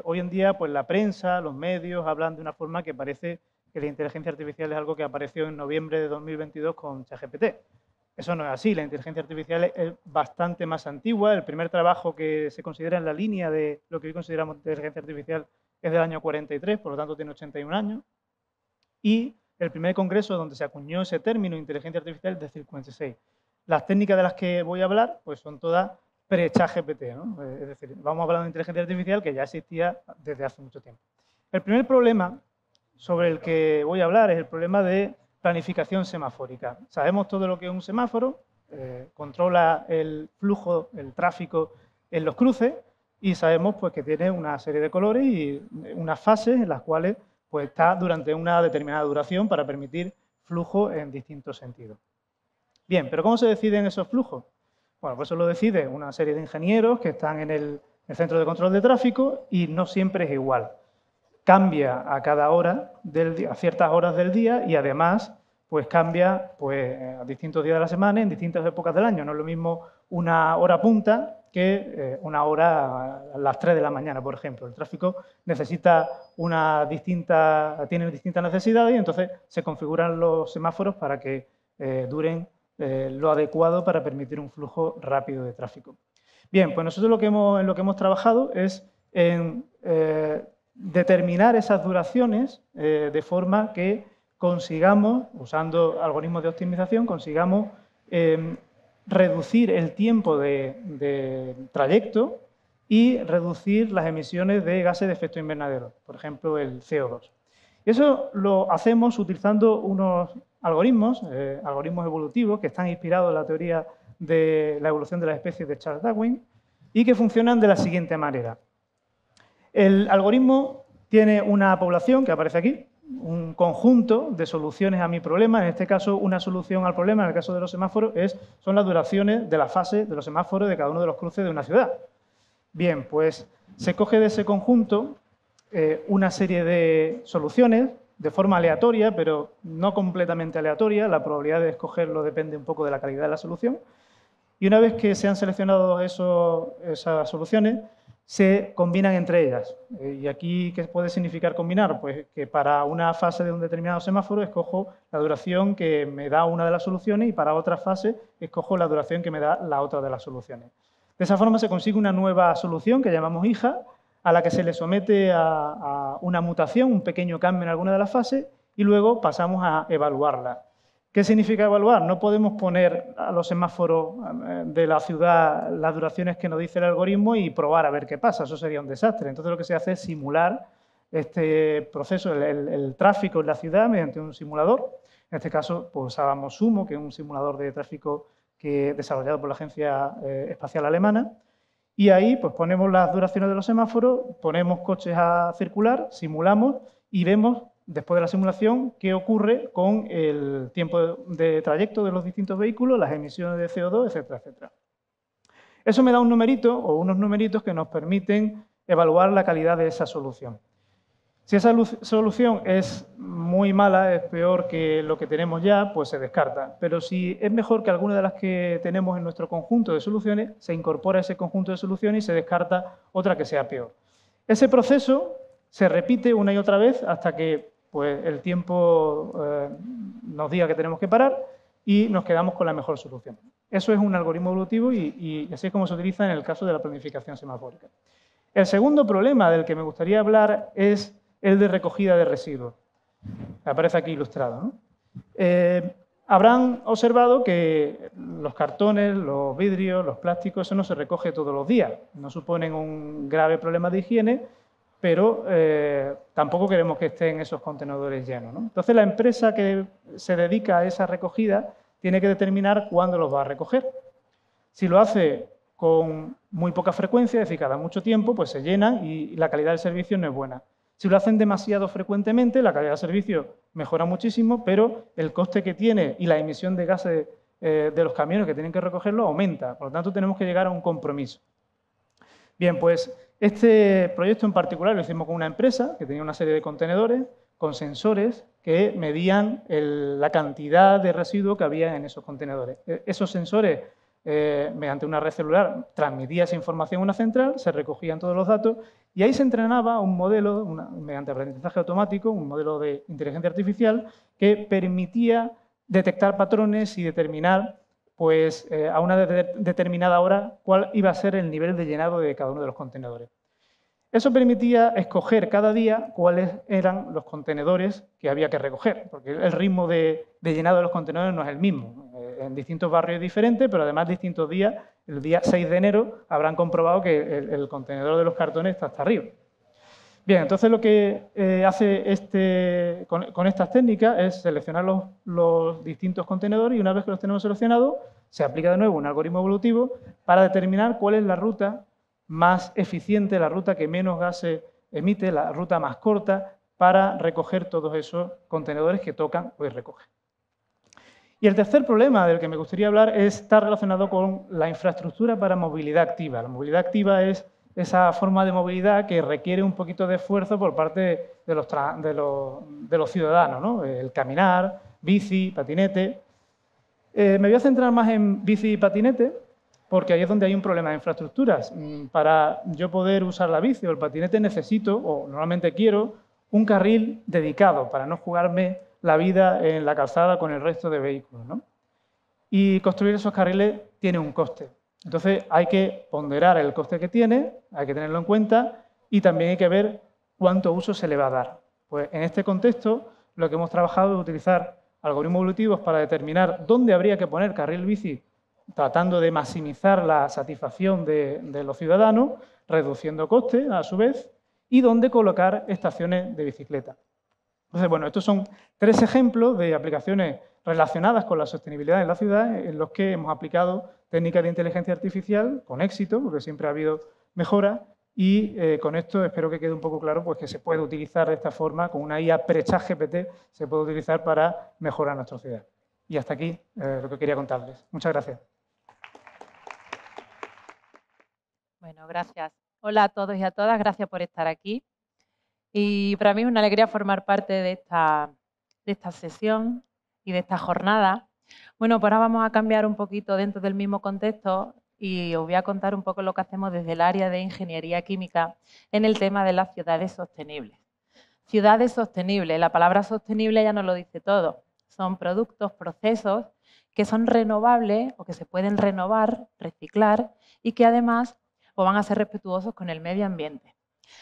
[SPEAKER 4] hoy en día pues, la prensa, los medios hablan de una forma que parece que la inteligencia artificial es algo que apareció en noviembre de 2022 con ChatGPT. Eso no es así, la inteligencia artificial es bastante más antigua. El primer trabajo que se considera en la línea de lo que hoy consideramos inteligencia artificial es del año 43, por lo tanto tiene 81 años. Y el primer congreso donde se acuñó ese término, inteligencia artificial, es de 56. Las técnicas de las que voy a hablar pues son todas pre-ChatGPT, ¿no? Es decir, vamos a hablar de inteligencia artificial que ya existía desde hace mucho tiempo. El primer problema sobre el que voy a hablar es el problema de planificación semafórica. Sabemos todo lo que es un semáforo, controla el flujo, el tráfico en los cruces y sabemos pues, que tiene una serie de colores y unas fases en las cuales pues está durante una determinada duración para permitir flujo en distintos sentidos. Bien, pero ¿cómo se deciden esos flujos? Bueno, pues eso lo decide una serie de ingenieros que están en el centro de control de tráfico y no siempre es igual. Cambia a cada hora del día, a ciertas horas del día y además pues cambia pues, a distintos días de la semana, en distintas épocas del año. No es lo mismo una hora punta que una hora a las 3 de la mañana, por ejemplo. El tráfico necesita tiene distintas necesidades y entonces se configuran los semáforos para que duren lo adecuado para permitir un flujo rápido de tráfico. Bien, pues nosotros en lo que hemos trabajado es en determinar esas duraciones de forma que consigamos, usando algoritmos de optimización, consigamos reducir el tiempo de trayecto y reducir las emisiones de gases de efecto invernadero, por ejemplo, el CO2. Y eso lo hacemos utilizando unos algoritmos evolutivos que están inspirados en la teoría de la evolución de las especies de Charles Darwin y que funcionan de la siguiente manera. El algoritmo tiene una población que aparece aquí, un conjunto de soluciones a mi problema. En este caso, una solución al problema, en el caso de los semáforos, son las duraciones de la fase de los semáforos de cada uno de los cruces de una ciudad. Bien, pues se coge de ese conjunto una serie de soluciones de forma aleatoria, pero no completamente aleatoria. La probabilidad de escogerlo depende un poco de la calidad de la solución. Y una vez que se han seleccionado esas soluciones, se combinan entre ellas. ¿Y aquí qué puede significar combinar? Pues que para una fase de un determinado semáforo escojo la duración que me da una de las soluciones y para otra fase escojo la duración que me da la otra de las soluciones. De esa forma se consigue una nueva solución que llamamos hija, a la que se le somete a una mutación, un pequeño cambio en alguna de las fases y luego pasamos a evaluarla. ¿Qué significa evaluar? No podemos poner a los semáforos de la ciudad las duraciones que nos dice el algoritmo y probar a ver qué pasa. Eso sería un desastre. Entonces lo que se hace es simular este proceso, el tráfico en la ciudad mediante un simulador. En este caso pues, usábamos Sumo, que es un simulador de tráfico desarrollado por la Agencia Espacial Alemana. Y ahí pues, ponemos las duraciones de los semáforos, ponemos coches a circular, simulamos y vemos después de la simulación, qué ocurre con el tiempo de trayecto de los distintos vehículos, las emisiones de CO2, etcétera, etcétera. Eso me da un numerito o unos numeritos que nos permiten evaluar la calidad de esa solución. Si esa solución es muy mala, es peor que lo que tenemos ya, pues se descarta. Pero si es mejor que alguna de las que tenemos en nuestro conjunto de soluciones, se incorpora ese conjunto de soluciones y se descarta otra que sea peor. Ese proceso se repite una y otra vez hasta que pues el tiempo nos diga que tenemos que parar y nos quedamos con la mejor solución. Eso es un algoritmo evolutivo y así es como se utiliza en el caso de la planificación semafórica. El segundo problema del que me gustaría hablar es el de recogida de residuos. Aparece aquí ilustrado, ¿no? Habrán observado que los cartones, los vidrios, los plásticos, eso no se recoge todos los días. No suponen un grave problema de higiene, pero tampoco queremos que estén esos contenedores llenos, ¿no? Entonces, la empresa que se dedica a esa recogida tiene que determinar cuándo los va a recoger. Si lo hace con muy poca frecuencia, es decir, cada mucho tiempo, pues se llenan y la calidad del servicio no es buena. Si lo hacen demasiado frecuentemente, la calidad del servicio mejora muchísimo, pero el coste que tiene y la emisión de gases de los camiones que tienen que recogerlo aumenta. Por lo tanto, tenemos que llegar a un compromiso. Bien, pues este proyecto en particular lo hicimos con una empresa que tenía una serie de contenedores con sensores que medían la cantidad de residuo que había en esos contenedores. Esos sensores, mediante una red celular, transmitía esa información a una central, se recogían todos los datos y ahí se entrenaba un modelo, mediante aprendizaje automático, un modelo de inteligencia artificial que permitía detectar patrones y determinar pues, a una determinada hora cuál iba a ser el nivel de llenado de cada uno de los contenedores. Eso permitía escoger cada día cuáles eran los contenedores que había que recoger, porque el ritmo de llenado de los contenedores no es el mismo. En distintos barrios es diferente, pero además distintos días, el día 6 de enero, habrán comprobado que el contenedor de los cartones está hasta arriba. Bien, entonces lo que hace con estas técnicas es seleccionar los distintos contenedores y una vez que los tenemos seleccionados, se aplica de nuevo un algoritmo evolutivo para determinar cuál es la ruta más eficiente, la ruta que menos gases emite, la ruta más corta para recoger todos esos contenedores que tocan pues recoger. Y el tercer problema del que me gustaría hablar está relacionado con la infraestructura para movilidad activa. La movilidad activa es esa forma de movilidad que requiere un poquito de esfuerzo por parte de los ciudadanos, ¿no? El caminar, bici, patinete. Me voy a centrar más en bici y patinete porque ahí es donde hay un problema de infraestructuras. Para yo poder usar la bici o el patinete necesito, o normalmente quiero, un carril dedicado para no jugarme la vida en la calzada con el resto de vehículos, ¿no? Y construir esos carriles tiene un coste. Entonces hay que ponderar el coste que tiene, hay que tenerlo en cuenta y también hay que ver cuánto uso se le va a dar. Pues en este contexto lo que hemos trabajado es utilizar algoritmos evolutivos para determinar dónde habría que poner carril bici, tratando de maximizar la satisfacción de los ciudadanos, reduciendo costes a su vez, y dónde colocar estaciones de bicicleta. Entonces, bueno, estos son 3 ejemplos de aplicaciones relacionadas con la sostenibilidad en la ciudad en los que hemos aplicado técnicas de inteligencia artificial con éxito, porque siempre ha habido mejora, y con esto espero que quede un poco claro pues, que se puede utilizar de esta forma, con una IA pre-ChatGPT, se puede utilizar para mejorar nuestra ciudad. Y hasta aquí lo que quería contarles. Muchas gracias.
[SPEAKER 5] Bueno, gracias. Hola a todos y a todas, gracias por estar aquí. Y para mí es una alegría formar parte de esta sesión y de esta jornada. Bueno, pues ahora vamos a cambiar un poquito dentro del mismo contexto y os voy a contar un poco lo que hacemos desde el área de Ingeniería Química en el tema de las ciudades sostenibles. Ciudades sostenibles, la palabra sostenible ya nos lo dice todo. Son productos, procesos que son renovables o que se pueden renovar, reciclar y que además pues, van a ser respetuosos con el medio ambiente.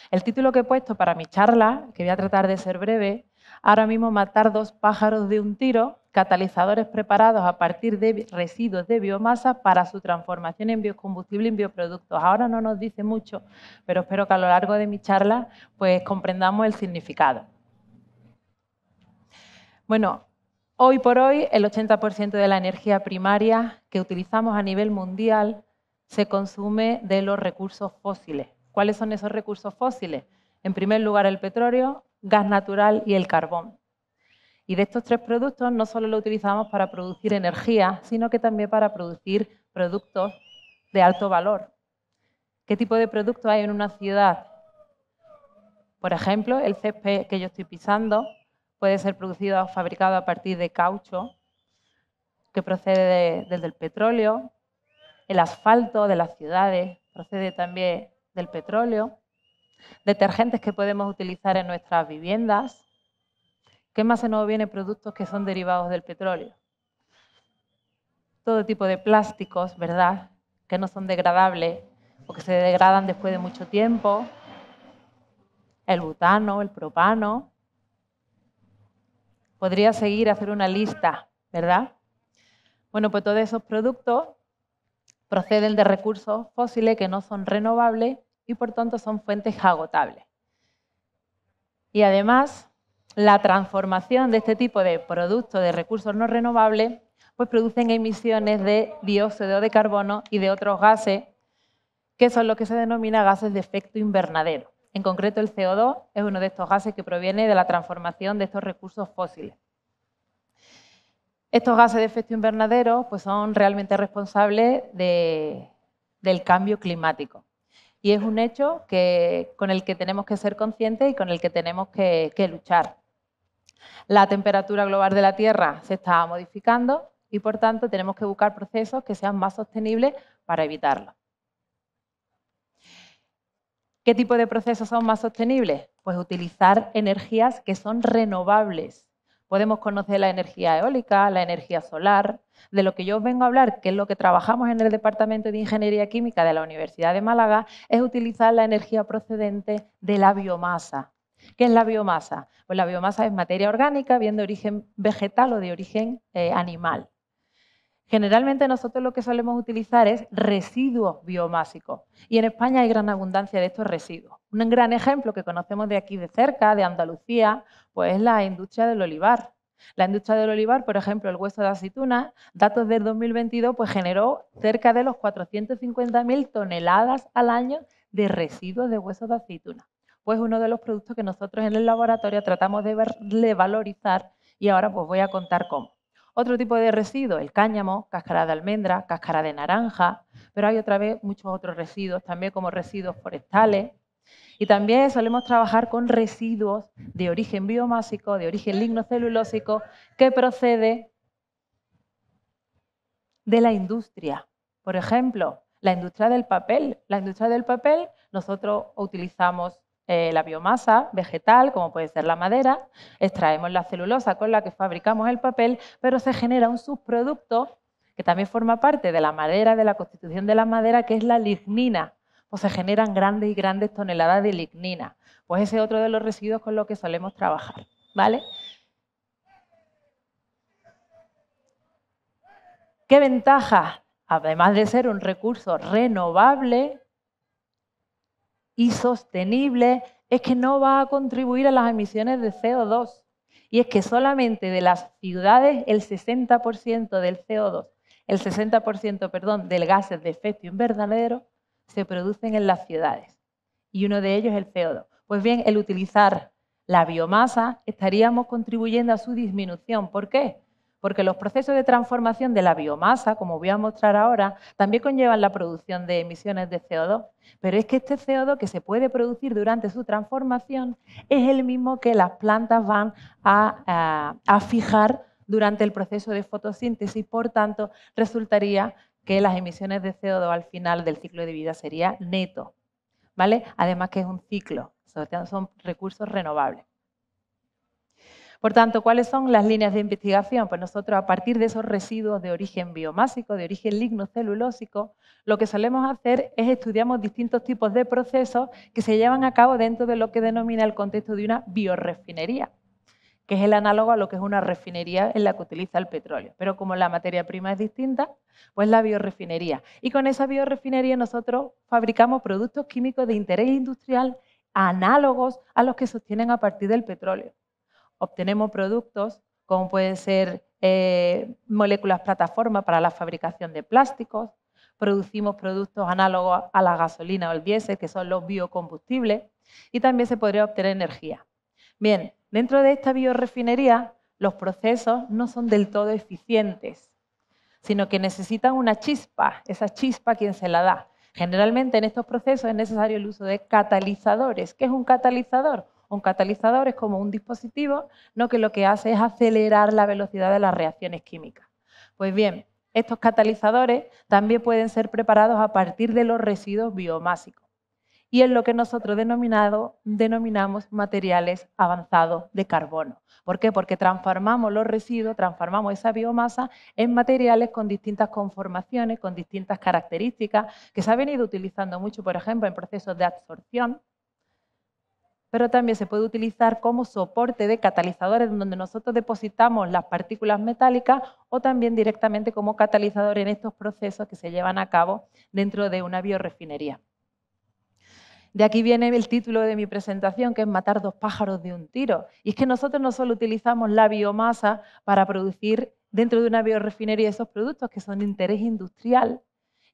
[SPEAKER 5] El título que he puesto para mi charla, que voy a tratar de ser breve, ahora mismo matar 2 pájaros de un tiro, catalizadores preparados a partir de residuos de biomasa para su transformación en biocombustible y en bioproductos. Ahora no nos dice mucho, pero espero que a lo largo de mi charla pues, comprendamos el significado. Bueno, hoy por hoy el 80% de la energía primaria que utilizamos a nivel mundial se consume de los recursos fósiles. ¿Cuáles son esos recursos fósiles? En primer lugar, el petróleo, gas natural y el carbón. Y de estos 3 productos no solo lo utilizamos para producir energía, sino que también para producir productos de alto valor. ¿Qué tipo de productos hay en una ciudad? Por ejemplo, el césped que yo estoy pisando puede ser producido o fabricado a partir de caucho, que procede desde el petróleo. El asfalto de las ciudades procede también del petróleo, detergentes que podemos utilizar en nuestras viviendas. ¿Qué más se nos viene? Productos que son derivados del petróleo. Todo tipo de plásticos, ¿verdad?, que no son degradables o que se degradan después de mucho tiempo. El butano, el propano. Podría seguir a hacer una lista, ¿verdad? Bueno, pues todos esos productos proceden de recursos fósiles que no son renovables y por tanto son fuentes agotables. Y además, la transformación de este tipo de productos de recursos no renovables pues producen emisiones de dióxido de carbono y de otros gases que son lo que se denomina gases de efecto invernadero. En concreto, el CO2 es uno de estos gases que proviene de la transformación de estos recursos fósiles. Estos gases de efecto invernadero pues, son realmente responsables del cambio climático. Y es un hecho con el que tenemos que ser conscientes y con el que tenemos que luchar. La temperatura global de la Tierra se está modificando y, por tanto, tenemos que buscar procesos que sean más sostenibles para evitarlo. ¿Qué tipo de procesos son más sostenibles? Pues utilizar energías que son renovables. Podemos conocer la energía eólica, la energía solar. De lo que yo os vengo a hablar, que es lo que trabajamos en el Departamento de Ingeniería Química de la Universidad de Málaga, es utilizar la energía procedente de la biomasa. ¿Qué es la biomasa? Pues la biomasa es materia orgánica, bien de origen vegetal o de origen animal. Generalmente nosotros lo que solemos utilizar es residuos biomásicos y en España hay gran abundancia de estos residuos. Un gran ejemplo que conocemos de aquí de cerca, de Andalucía, pues es la industria del olivar. La industria del olivar, por ejemplo, el hueso de aceituna, datos del 2022, pues generó cerca de los 450.000 toneladas al año de residuos de hueso de aceituna. Pues uno de los productos que nosotros en el laboratorio tratamos de valorizar y ahora pues voy a contar cómo. Otro tipo de residuos, el cáñamo, cáscara de almendra, cáscara de naranja, pero hay otra vez muchos otros residuos, también como residuos forestales. Y también solemos trabajar con residuos de origen biomásico, de origen lignocelulósico, que procede de la industria. Por ejemplo, la industria del papel. La industria del papel, nosotros utilizamos la biomasa vegetal, como puede ser la madera, extraemos la celulosa con la que fabricamos el papel, pero se genera un subproducto que también forma parte de la madera, de la constitución de la madera, que es la lignina. Pues se generan grandes y grandes toneladas de lignina. Pues ese es otro de los residuos con los que solemos trabajar, ¿vale? ¿Qué ventaja? Además de ser un recurso renovable y sostenible, es que no va a contribuir a las emisiones de CO2. Y es que solamente de las ciudades el 60% del CO2, el 60%, perdón, del gases de efecto invernadero se producen en las ciudades. Y uno de ellos es el CO2. Pues bien, el utilizar la biomasa estaríamos contribuyendo a su disminución. ¿Por qué? Porque los procesos de transformación de la biomasa, como voy a mostrar ahora, también conllevan la producción de emisiones de CO2. Pero es que este CO2 que se puede producir durante su transformación es el mismo que las plantas van a fijar durante el proceso de fotosíntesis. Por tanto, resultaría que las emisiones de CO2 al final del ciclo de vida sería neto, ¿vale? Además que es un ciclo, son recursos renovables. Por tanto, ¿cuáles son las líneas de investigación? Pues nosotros, a partir de esos residuos de origen biomásico, de origen lignocelulósico, lo que solemos hacer es estudiamos distintos tipos de procesos que se llevan a cabo dentro de lo que denomina el contexto de una biorefinería, que es el análogo a lo que es una refinería en la que utiliza el petróleo. Pero como la materia prima es distinta, pues la biorefinería. Y con esa biorefinería nosotros fabricamos productos químicos de interés industrial análogos a los que se obtienen a partir del petróleo. Obtenemos productos como pueden ser moléculas plataforma para la fabricación de plásticos, producimos productos análogos a la gasolina o el diésel, que son los biocombustibles, y también se podría obtener energía. Bien, dentro de esta biorefinería, los procesos no son del todo eficientes, sino que necesitan una chispa. Esa chispa, ¿quién se la da? Generalmente en estos procesos es necesario el uso de catalizadores. ¿Qué es un catalizador? Un catalizador es como un dispositivo, ¿no?, que lo que hace es acelerar la velocidad de las reacciones químicas. Pues bien, estos catalizadores también pueden ser preparados a partir de los residuos biomásicos. Y es lo que nosotros denominamos materiales avanzados de carbono. ¿Por qué? Porque transformamos los residuos, transformamos esa biomasa en materiales con distintas conformaciones, con distintas características, que se ha venido utilizando mucho, por ejemplo, en procesos de absorción, pero también se puede utilizar como soporte de catalizadores donde nosotros depositamos las partículas metálicas o también directamente como catalizador en estos procesos que se llevan a cabo dentro de una biorefinería. De aquí viene el título de mi presentación, que es matar dos pájaros de un tiro. Y es que nosotros no solo utilizamos la biomasa para producir dentro de una biorefinería esos productos que son de interés industrial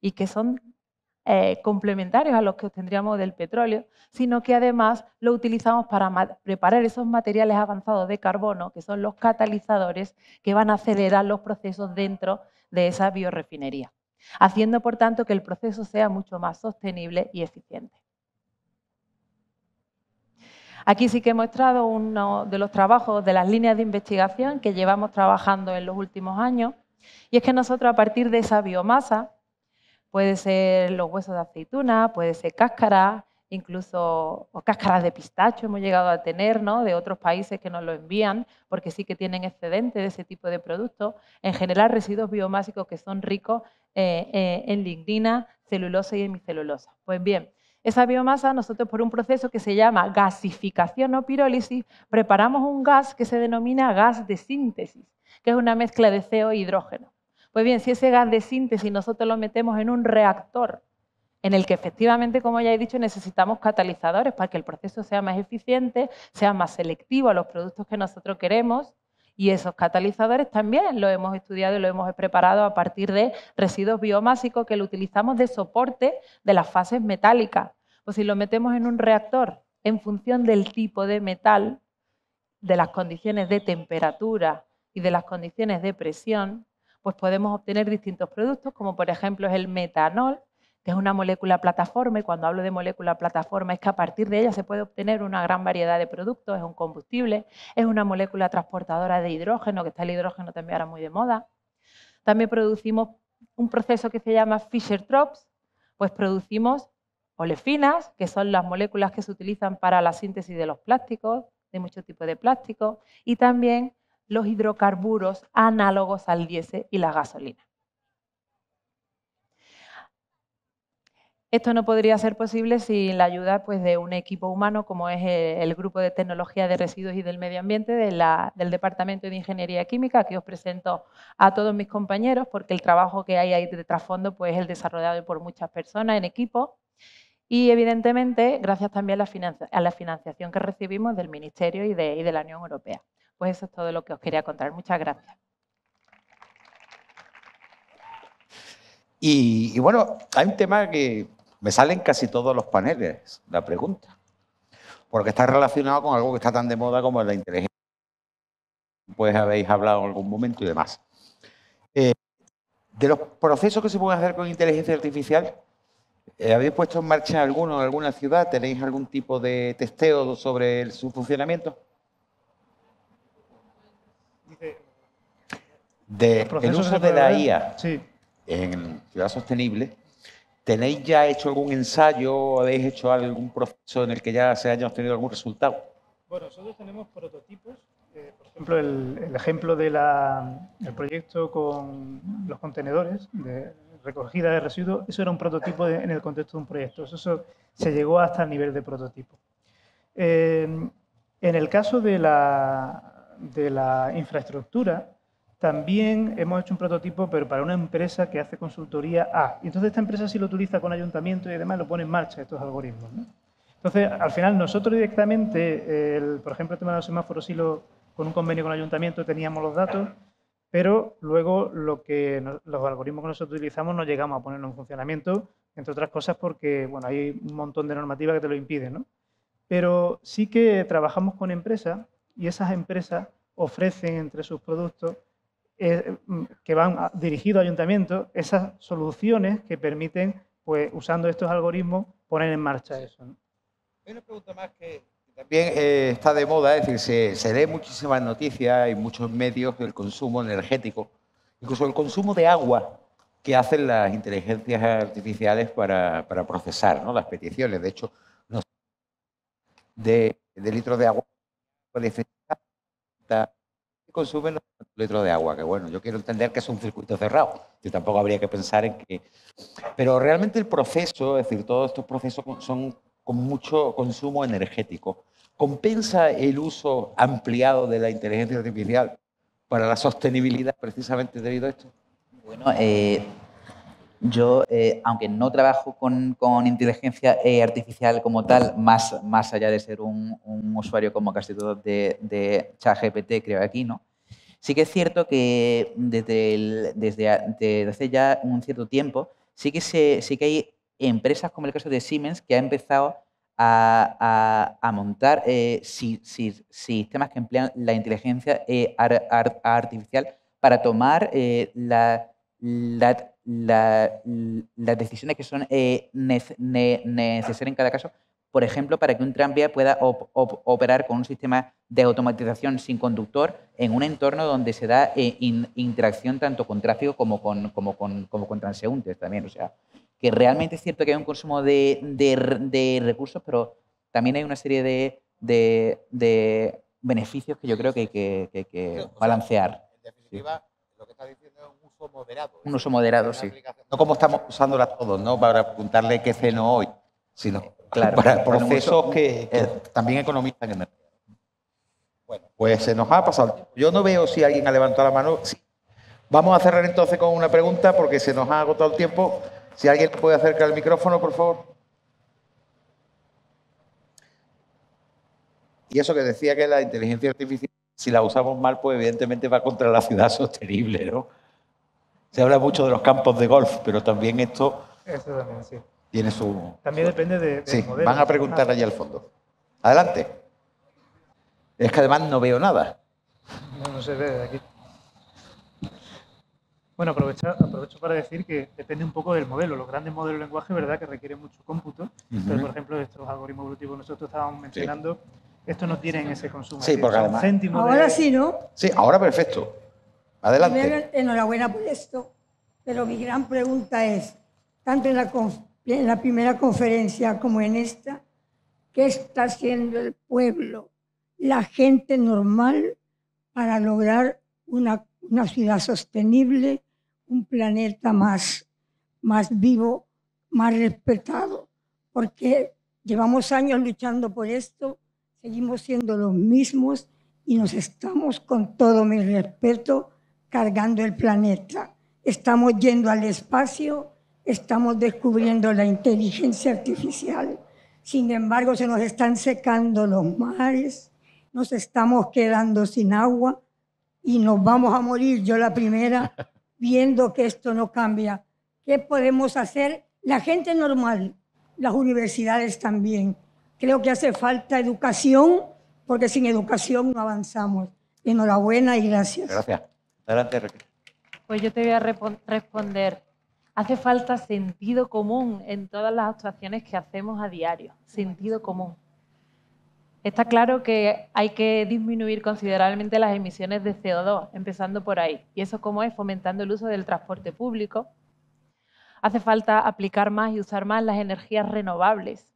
[SPEAKER 5] y que son complementarios a los que obtendríamos del petróleo, sino que además lo utilizamos para preparar esos materiales avanzados de carbono, que son los catalizadores que van a acelerar los procesos dentro de esa biorefinería, haciendo por tanto que el proceso sea mucho más sostenible y eficiente. Aquí sí que he mostrado uno de los trabajos de las líneas de investigación que llevamos trabajando en los últimos años, y es que nosotros a partir de esa biomasa, puede ser los huesos de aceituna, puede ser cáscara, incluso o cáscaras de pistacho hemos llegado a tener, ¿no?, de otros países que nos lo envían, porque sí que tienen excedente de ese tipo de productos. En general, residuos biomásicos que son ricos en lignina, celulosa y hemicelulosa. Pues bien, esa biomasa, nosotros por un proceso que se llama gasificación o pirólisis, preparamos un gas que se denomina gas de síntesis, que es una mezcla de CO e hidrógeno. Pues bien, si ese gas de síntesis nosotros lo metemos en un reactor, en el que efectivamente, como ya he dicho, necesitamos catalizadores para que el proceso sea más eficiente, sea más selectivo a los productos que nosotros queremos, y esos catalizadores también los hemos estudiado y los hemos preparado a partir de residuos biomásicos que lo utilizamos de soporte de las fases metálicas. Pues si lo metemos en un reactor en función del tipo de metal, de las condiciones de temperatura y de las condiciones de presión, pues podemos obtener distintos productos, como por ejemplo es el metanol, que es una molécula plataforma, y cuando hablo de molécula plataforma es que a partir de ella se puede obtener una gran variedad de productos, es un combustible, es una molécula transportadora de hidrógeno, que está el hidrógeno también ahora muy de moda. También producimos un proceso que se llama Fischer-Tropsch, pues producimos olefinas, que son las moléculas que se utilizan para la síntesis de los plásticos, de muchos tipos de plásticos, y también los hidrocarburos análogos al diésel y la gasolina. Esto no podría ser posible sin la ayuda, pues, de un equipo humano como es el Grupo de Tecnología de Residuos y del Medio Ambiente del Departamento de Ingeniería Química. Aquí os presento a todos mis compañeros porque el trabajo que hay ahí de trasfondo, pues, es el desarrollado por muchas personas en equipo y, evidentemente, gracias también a la financiación que recibimos del Ministerio y de la Unión Europea. Pues eso es todo lo que os quería contar. Muchas gracias.
[SPEAKER 1] Y bueno, hay un tema que me sale en casi todos los paneles, la pregunta, porque está relacionado con algo que está tan de moda como la inteligencia. Pues habéis hablado en algún momento y demás. De los procesos que se pueden hacer con inteligencia artificial, ¿habéis puesto en marcha alguno en alguna ciudad? ¿Tenéis algún tipo de testeo sobre su funcionamiento? El uso de la IA en Ciudad Sostenible, ¿tenéis ya hecho algún ensayo o habéis hecho algún proceso en el que ya se haya obtenido algún resultado?
[SPEAKER 4] Bueno, nosotros tenemos prototipos. Por ejemplo, el ejemplo del proyecto con los contenedores de recogida de residuos, eso era un prototipo en el contexto de un proyecto. Eso se llegó hasta el nivel de prototipo. En el caso de la infraestructura, también hemos hecho un prototipo, pero para una empresa que hace consultoría A. Y entonces esta empresa sí lo utiliza con ayuntamiento y demás, lo pone en marcha estos algoritmos, ¿no? Entonces, al final, nosotros directamente, por ejemplo, el tema de los semáforos, sí con un convenio con el ayuntamiento teníamos los datos, pero luego los algoritmos que nosotros utilizamos no llegamos a ponerlo en funcionamiento, entre otras cosas porque, bueno, hay un montón de normativas que te lo impiden, ¿no? Pero sí que trabajamos con empresas y esas empresas ofrecen entre sus productos que van dirigidos a ayuntamientos esas soluciones que permiten, pues, usando estos algoritmos, poner en marcha eso, ¿no?
[SPEAKER 1] Hay una pregunta más que también está de moda, es decir, se lee muchísimas noticias y muchos medios del consumo energético, incluso el consumo de agua que hacen las inteligencias artificiales para procesar, ¿no?, las peticiones. De hecho, no sé, de litros de agua consumen los litros de agua, que bueno, yo quiero entender que es un circuito cerrado, que tampoco habría que pensar en que... Pero realmente el proceso, es decir, todos estos procesos son con mucho consumo energético. ¿Compensa el uso ampliado de la inteligencia artificial para la sostenibilidad precisamente debido a esto?
[SPEAKER 3] Bueno, Yo, aunque no trabajo con inteligencia artificial como tal, más allá de ser un usuario como casi todos de ChatGPT, creo aquí, ¿no? Sí que es cierto que desde hace ya un cierto tiempo, sí que hay empresas como el caso de Siemens que ha empezado a montar sistemas que emplean la inteligencia artificial para tomar las decisiones que son necesarias en cada caso. Por ejemplo, para que un tranvía pueda operar con un sistema de automatización sin conductor en un entorno donde se da interacción tanto con tráfico como con transeúntes también. O sea, que realmente es cierto que hay un consumo de recursos, pero también hay una serie de beneficios que yo creo que hay que balancear.
[SPEAKER 1] En definitiva, lo que está diciendo es un uso moderado.
[SPEAKER 3] Un uso moderado, sí.
[SPEAKER 1] No como estamos usándola todos, ¿no? Para apuntarle qué ceno hoy, sino
[SPEAKER 3] Claro,
[SPEAKER 1] para
[SPEAKER 3] para un
[SPEAKER 1] procesos
[SPEAKER 3] uso-
[SPEAKER 1] que también economizan energía. Bueno, pues se nos ha pasado el tiempo. Yo no veo si alguien ha levantado la mano. Sí. Vamos a cerrar entonces con una pregunta porque se nos ha agotado el tiempo. Si alguien puede acercar el micrófono, por favor. Y eso que decía que la inteligencia artificial, si la usamos mal, pues evidentemente va contra la ciudad sostenible, ¿no? Se habla mucho de los campos de golf, pero también esto
[SPEAKER 4] Eso también, sí.
[SPEAKER 1] tiene su...
[SPEAKER 4] También depende del
[SPEAKER 1] Sí,
[SPEAKER 4] modelo.
[SPEAKER 1] van a preguntar allí al fondo. Adelante. Es que además no veo nada.
[SPEAKER 4] No se ve de aquí. Bueno, aprovecho para decir que depende un poco del modelo. Los grandes modelos de lenguaje, verdad, que requieren mucho cómputo. Pero, por ejemplo, estos algoritmos evolutivos que nosotros estábamos mencionando, estos no tienen ese consumo.
[SPEAKER 1] Sí, porque
[SPEAKER 4] son
[SPEAKER 1] además-
[SPEAKER 4] céntimos
[SPEAKER 6] Ahora
[SPEAKER 4] de...
[SPEAKER 6] sí, ¿no?
[SPEAKER 1] Sí, ahora perfecto. Adelante.
[SPEAKER 6] Primero, enhorabuena por esto, pero mi gran pregunta es, tanto en la primera conferencia como en esta, ¿qué está haciendo el pueblo, la gente normal, para lograr una ciudad sostenible, un planeta más vivo, más respetado? Porque llevamos años luchando por esto, seguimos siendo los mismos y nos estamos, con todo mi respeto, cargando el planeta. Estamos yendo al espacio, estamos descubriendo la inteligencia artificial. Sin embargo, se nos están secando los mares, nos estamos quedando sin agua y nos vamos a morir, yo la primera, viendo que esto no cambia. ¿Qué podemos hacer? La gente normal, las universidades también. Creo que hace falta educación, porque sin educación no avanzamos. Enhorabuena y gracias.
[SPEAKER 1] Gracias. Adelante, Raquel.
[SPEAKER 5] Pues yo te voy a responder. Hace falta sentido común en todas las actuaciones que hacemos a diario. Sentido común. Está claro que hay que disminuir considerablemente las emisiones de CO2, empezando por ahí. ¿Y eso cómo es? Fomentando el uso del transporte público. Hace falta aplicar más y usar más las energías renovables.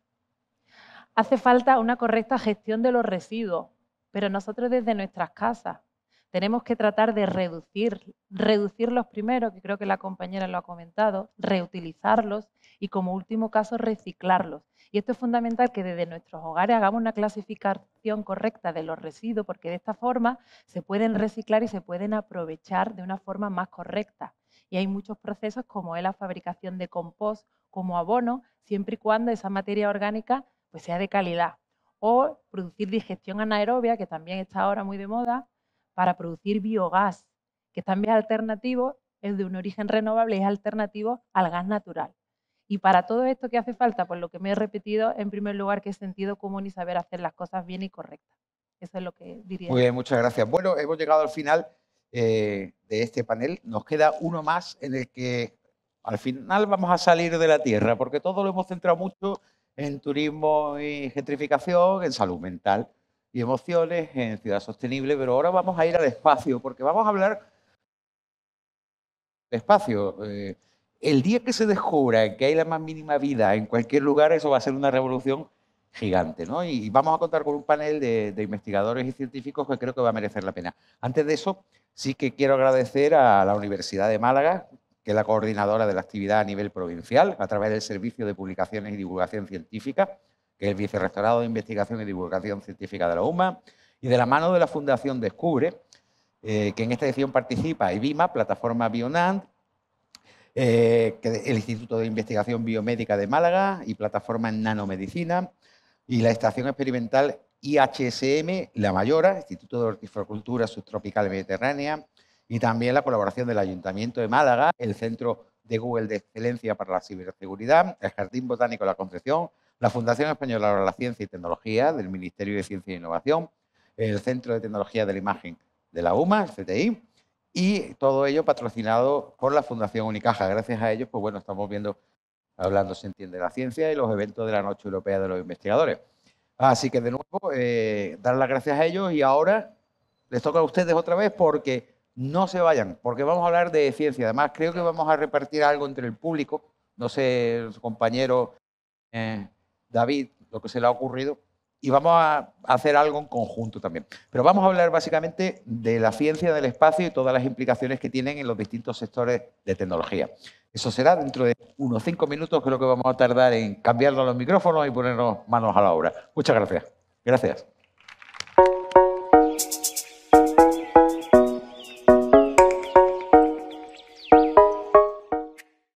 [SPEAKER 5] Hace falta una correcta gestión de los residuos, pero nosotros desde nuestras casas tenemos que tratar de reducirlos primero, que creo que la compañera lo ha comentado, reutilizarlos y como último caso reciclarlos. Y esto es fundamental, que desde nuestros hogares hagamos una clasificación correcta de los residuos, porque de esta forma se pueden reciclar y se pueden aprovechar de una forma más correcta. Y hay muchos procesos como es la fabricación de compost como abono, siempre y cuando esa materia orgánica pues sea de calidad. O producir digestión anaerobia, que también está ahora muy de moda, para producir biogás, que también es alternativo, es de un origen renovable y es alternativo al gas natural. Y para todo esto, ¿qué hace falta? Pues lo que me he repetido, en primer lugar, que es sentido común y saber hacer las cosas bien y correctas. Eso es lo que diría.
[SPEAKER 1] Muy bien, muchas gracias. Bueno, hemos llegado al final de este panel. Nos queda uno más en el que al final vamos a salir de la tierra, porque todo lo hemos centrado mucho en turismo y gentrificación, en salud mental y emociones, en ciudad sostenible, pero ahora vamos a ir al espacio, porque vamos a hablar de espacio. El día que se descubra que hay la más mínima vida en cualquier lugar, eso va a ser una revolución gigante, ¿no? Y vamos a contar con un panel de investigadores y científicos que creo que va a merecer la pena. Antes de eso, sí que quiero agradecer a la Universidad de Málaga, que es la coordinadora de la actividad a nivel provincial, a través del Servicio de Publicaciones y Divulgación Científica, que es el Vicerrectorado de Investigación y Divulgación Científica de la UMA, y de la mano de la Fundación Descubre, que en esta edición participa IBIMA, Plataforma Bionant, el Instituto de Investigación Biomédica de Málaga y Plataforma en Nanomedicina, y la Estación Experimental IHSM La Mayora, Instituto de Horticultura Subtropical Mediterránea, y también la colaboración del Ayuntamiento de Málaga, el Centro de Google de Excelencia para la Ciberseguridad, el Jardín Botánico de la Concepción, la Fundación Española para la Ciencia y Tecnología del Ministerio de Ciencia e Innovación, el Centro de Tecnología de la Imagen de la UMA, el CTI, y todo ello patrocinado por la Fundación Unicaja. Gracias a ellos, pues bueno, estamos viendo, hablando se entiende la ciencia y los eventos de la Noche Europea de los Investigadores. Así que de nuevo, dar las gracias a ellos y ahora les toca a ustedes otra vez porque no se vayan, porque vamos a hablar de ciencia. Además, creo que vamos a repartir algo entre el público. No sé, su compañero David, lo que se le ha ocurrido. Y vamos a hacer algo en conjunto también. Pero vamos a hablar básicamente de la ciencia del espacio y todas las implicaciones que tienen en los distintos sectores de tecnología. Eso será dentro de unos 5 minutos, creo que vamos a tardar en cambiar los micrófonos y ponernos manos a la obra. Muchas gracias. Gracias.